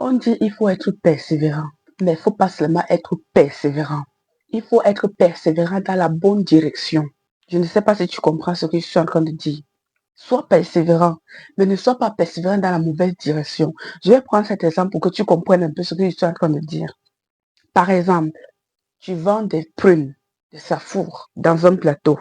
On dit il faut être persévérant, mais il ne faut pas seulement être persévérant. Il faut être persévérant dans la bonne direction. Je ne sais pas si tu comprends ce que je suis en train de dire. Sois persévérant, mais ne sois pas persévérant dans la mauvaise direction. Je vais prendre cet exemple pour que tu comprennes un peu ce que je suis en train de dire. Par exemple, tu vends des prunes, des safours dans un plateau.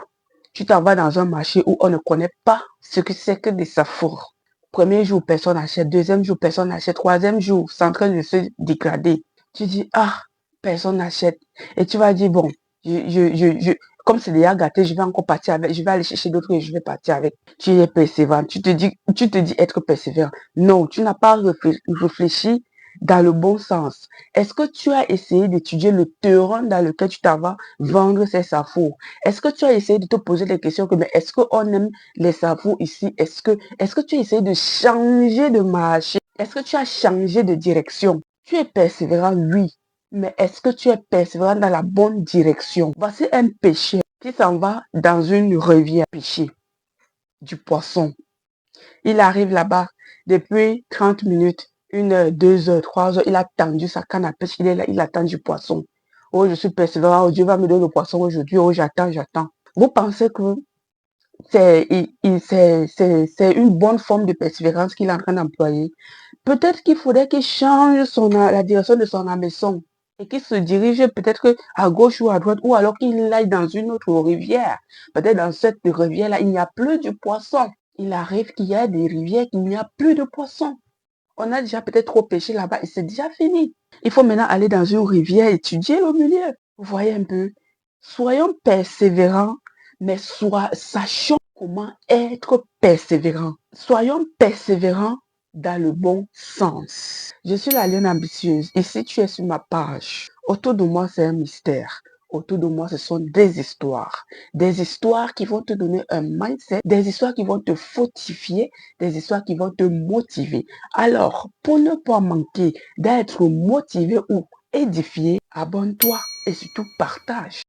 Tu t'en vas dans un marché où on ne connaît pas ce que c'est que des safours. Premier jour, personne n'achète. Deuxième jour, personne n'achète. Troisième jour, c'est en train de se dégrader. Tu dis, ah, personne n'achète. Et tu vas dire, bon, comme c'est déjà gâté, je vais encore partir avec. Je vais aller chercher d'autres et je vais partir avec. Tu es persévérant. Tu te dis être persévérant. Non, tu n'as pas réfléchi dans le bon sens. Est-ce que tu as essayé d'étudier le terrain dans lequel tu t'en vas vendre ces safours? Est-ce que tu as essayé de te poser des questions que, mais est-ce qu'on aime les safours ici? Est-ce que tu as essayé de changer de marché? Est-ce que tu as changé de direction? Tu es persévérant, oui. Mais est-ce que tu es persévérant dans la bonne direction? Voici un pêcheur qui s'en va dans une rivière pêcher du poisson. Il arrive là-bas depuis 30 minutes, 1 heure, 2 heures, 3 heures. Il a tendu sa canne à pêche. Il est là, il attend du poisson. Oh, je suis persévérant. Oh, Dieu va me donner le poisson aujourd'hui. Oh, j'attends. Vous pensez que c'est une bonne forme de persévérance qu'il est en train d'employer? Peut-être qu'il faudrait qu'il change la direction de son hameçon et qu'il se dirige peut-être à gauche ou à droite, ou alors qu'il aille dans une autre rivière. Peut-être dans cette rivière-là, il n'y a plus de poissons. Il arrive qu'il y a des rivières, qu'il n'y a plus de poissons. On a déjà peut-être trop pêché là-bas et c'est déjà fini. Il faut maintenant aller dans une rivière, étudier le milieu. Vous voyez un peu? Soyons persévérants, mais sachons comment être persévérants. Soyons persévérants dans le bon sens. Je suis la lionne ambitieuse. Ici, tu es sur ma page. Autour de moi, c'est un mystère. Autour de moi, ce sont des histoires. Des histoires qui vont te donner un mindset, des histoires qui vont te fortifier, des histoires qui vont te motiver. Alors, pour ne pas manquer d'être motivé ou édifié, abonne-toi et surtout partage.